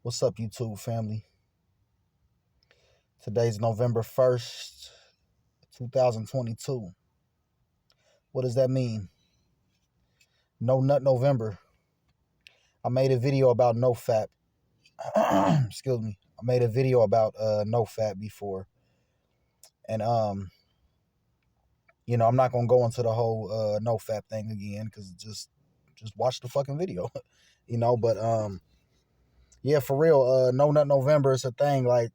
What's up, YouTube family? Today's November 1st, 2022. What does that mean? No Nut November. I made a video about NoFap. Excuse me. I made a video about NoFap before. And I'm not gonna go into the whole NoFap thing again because just watch the fucking video. But yeah, for real, No Nut November is a thing. Like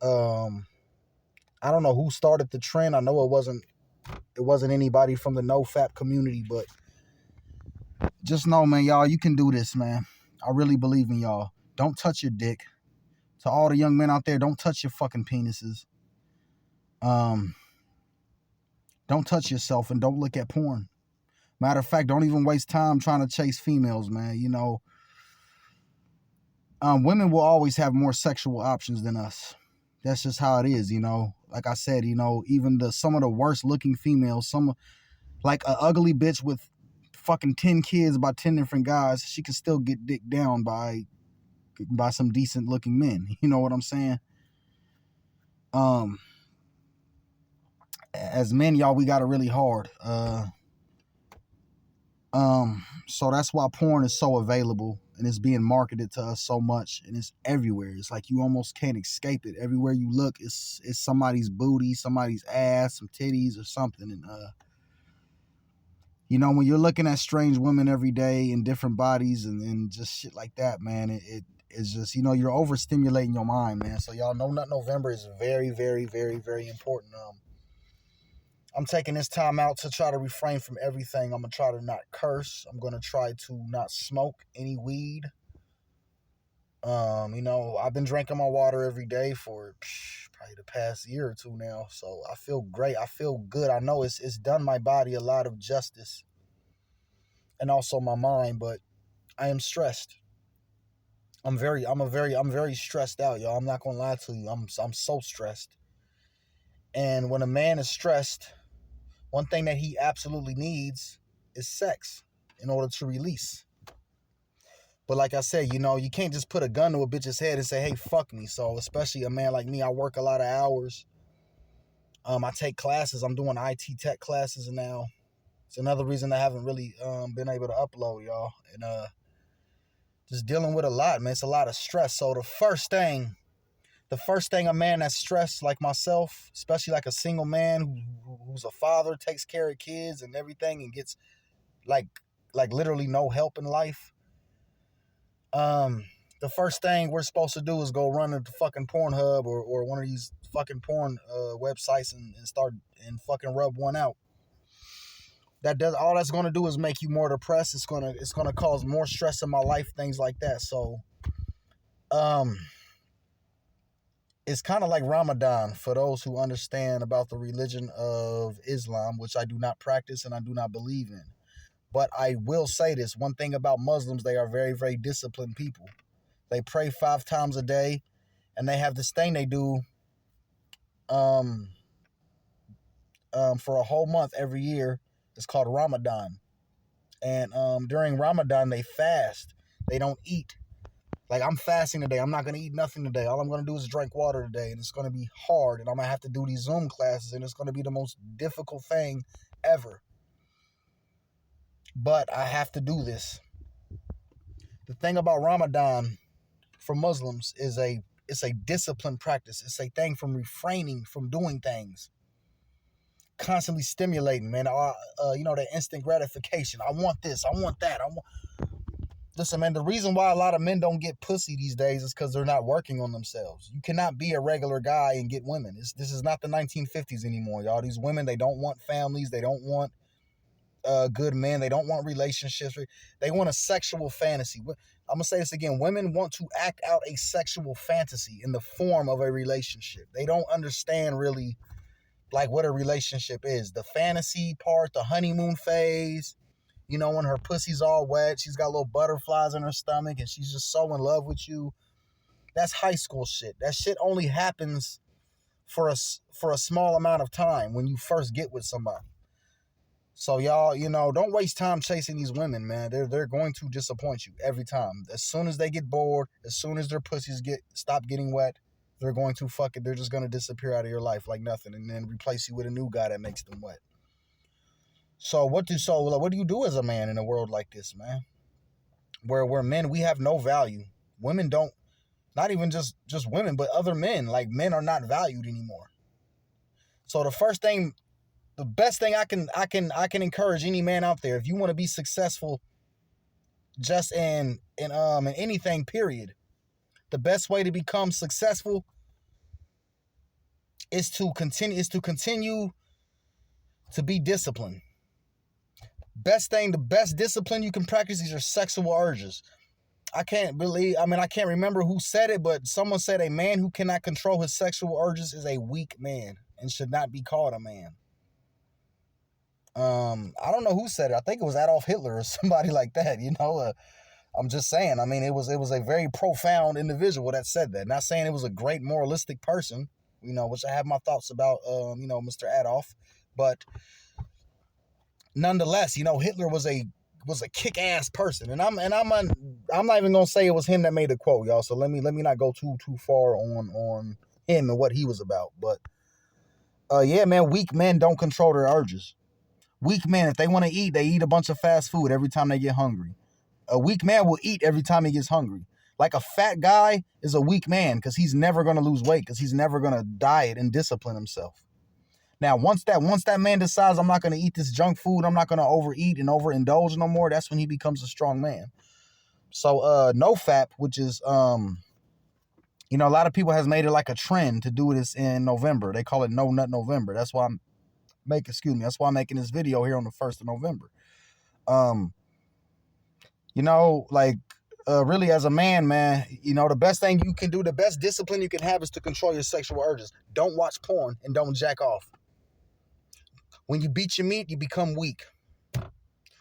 I don't know who started the trend. I know it wasn't anybody from the NoFap community, but just know, man, y'all, you can do this, man. I really believe in y'all. Don't touch your dick. To all the young men out there, don't touch your fucking penises. Don't touch yourself and don't look at porn. Matter of fact, don't even waste time trying to chase females, man. Women will always have more sexual options than us. That's just how it is, Like I said, even some of the worst looking females, like an ugly bitch with fucking 10 kids by 10 different guys, she can still get dick down by some decent looking men. You know what I'm saying? As men, y'all, we got it really hard. So that's why porn is so available and it's being marketed to us so much, and it's everywhere. It's like you almost can't escape it. Everywhere you look, it's somebody's booty, somebody's ass, some titties or something. And when you're looking at strange women every day in different bodies and just shit like that, man, it's just, you're overstimulating your mind, man. So y'all know Nut November is very, very, very, very important. I'm taking this time out to try to refrain from everything. I'm going to try to not curse. I'm going to try to not smoke any weed. I've been drinking my water every day for probably the past year or two now. So I feel great. I feel good. I know it's done my body a lot of justice and also my mind, but I am stressed. I'm very stressed out, y'all. I'm not going to lie to you. I'm so stressed. And when a man is stressed, one thing that he absolutely needs is sex in order to release. But like I said, you can't just put a gun to a bitch's head and say, hey, fuck me. So especially a man like me, I work a lot of hours. I take classes. I'm doing IT tech classes now. It's another reason I haven't really been able to upload, y'all. And just dealing with a lot, man. It's a lot of stress. So the first thing a man that's stressed like myself, especially like a single man who's a father, takes care of kids and everything and gets like literally no help in life. The first thing we're supposed to do is go run into fucking Pornhub or one of these fucking porn websites and start and fucking rub one out. All that's gonna do is make you more depressed. It's gonna cause more stress in my life, things like that. So it's kind of like Ramadan for those who understand about the religion of Islam, which I do not practice and I do not believe in. But I will say this one thing about Muslims: they are very, very disciplined people. They pray 5 times a day, and they have this thing they do for a whole month every year. It's called Ramadan. And during Ramadan, they fast. They don't eat. Like, I'm fasting today. I'm not going to eat nothing today. All I'm going to do is drink water today, and it's going to be hard, and I'm going to have to do these Zoom classes, and it's going to be the most difficult thing ever. But I have to do this. The thing about Ramadan for Muslims is it's a disciplined practice. It's a thing from refraining from doing things. Constantly stimulating, man. That instant gratification. I want this. I want that. Listen, man, the reason why a lot of men don't get pussy these days is because they're not working on themselves. You cannot be a regular guy and get women. This is not the 1950s anymore, y'all. These women, they don't want families. They don't want good men. They don't want relationships. They want a sexual fantasy. I'm going to say this again. Women want to act out a sexual fantasy in the form of a relationship. They don't understand really like what a relationship is. The fantasy part, the honeymoon phase, when her pussy's all wet, she's got little butterflies in her stomach and she's just so in love with you. That's high school shit. That shit only happens for a small amount of time when you first get with somebody. So y'all, don't waste time chasing these women, man. They're going to disappoint you every time. As soon as they get bored, as soon as their pussies stop getting wet, they're going to fuck it. They're just gonna disappear out of your life like nothing, and then replace you with a new guy that makes them wet. So what do you do as a man in a world like this, man? Where men, we have no value. Women don't. Not even just women, but other men. Like, men are not valued anymore. So the best thing I can encourage any man out there, if you want to be successful, just in anything, period, the best way to become successful is to continue to be disciplined. The best discipline you can practice is your sexual urges. I can't remember who said it, but someone said a man who cannot control his sexual urges is a weak man and should not be called a man. I don't know who said it. I think it was Adolf Hitler or somebody like that. I'm just saying. I mean, it was a very profound individual that said that. Not saying it was a great moralistic person, which I have my thoughts about, Mr. Adolf, but nonetheless, Hitler was a kick-ass person, and I'm not even gonna say it was him that made the quote, y'all. So let me not go too far on him and what he was about. But yeah, man, weak men don't control their urges. Weak men, if they want to eat, they eat a bunch of fast food every time they get hungry. A weak man will eat every time he gets hungry. Like, a fat guy is a weak man because he's never gonna lose weight, because he's never gonna diet and discipline himself. Now, once that man decides, I'm not going to eat this junk food, I'm not going to overeat and overindulge no more, that's when he becomes a strong man. So, NoFap, which is, a lot of people has made it like a trend to do this in November. They call it No Nut November. That's why I'm making this video here on the 1st of November. Really, as a man, the best thing you can do, the best discipline you can have is to control your sexual urges. Don't watch porn and don't jack off. When you beat your meat, you become weak.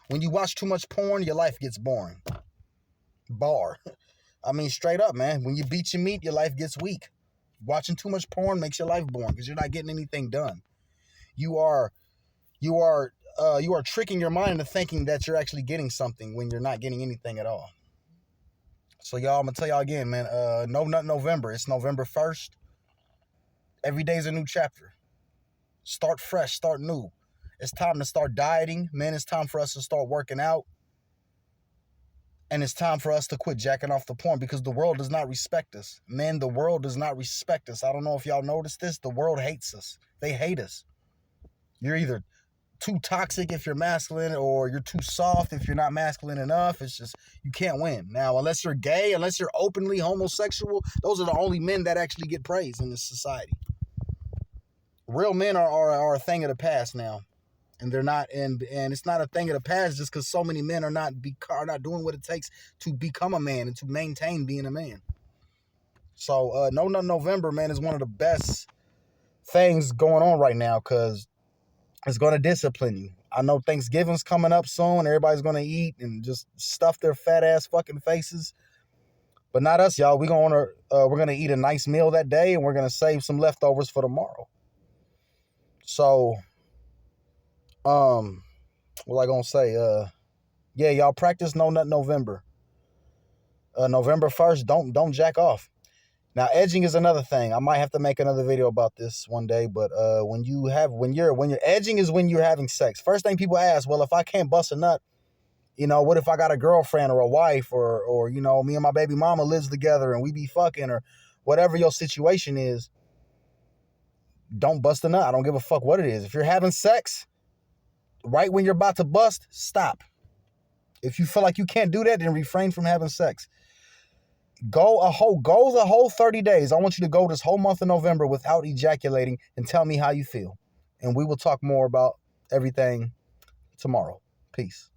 When you watch too much porn, your life gets boring. Straight up, man. When you beat your meat, your life gets weak. Watching too much porn makes your life boring because you're not getting anything done. You are tricking your mind into thinking that you're actually getting something when you're not getting anything at all. So y'all, I'm gonna tell y'all again, man. No Nut November. It's November 1st. Every day's a new chapter. Start fresh. Start new. It's time to start dieting. Man, it's time for us to start working out. And it's time for us to quit jacking off the porn, because the world does not respect us. Men, the world does not respect us. I don't know if y'all noticed this. The world hates us. They hate us. You're either too toxic if you're masculine, or you're too soft if you're not masculine enough. It's just, you can't win. Now, unless you're gay, unless you're openly homosexual, those are the only men that actually get praise in this society. Real men are a thing of the past now. And they're not, and it's not a thing of the past just because so many men are not doing what it takes to become a man and to maintain being a man. So, No Nut November, man, is one of the best things going on right now, because it's going to discipline you. I know Thanksgiving's coming up soon. Everybody's going to eat and just stuff their fat ass fucking faces. But not us, y'all. We're going to eat a nice meal that day, and we're going to save some leftovers for tomorrow. So, what I gonna say? Yeah, y'all practice No Nut November. November 1st, don't jack off. Now, edging is another thing. I might have to make another video about this one day. But when you're edging is when you're having sex. First thing people ask, well, if I can't bust a nut, what if I got a girlfriend or a wife, or me and my baby mama lives together and we be fucking, or whatever your situation is? Don't bust a nut. I don't give a fuck what it is. If you're having sex, right when you're about to bust, stop. If you feel like you can't do that, then refrain from having sex. Go the whole 30 days. I want you to go this whole month of November without ejaculating, and tell me how you feel. And we will talk more about everything tomorrow. Peace.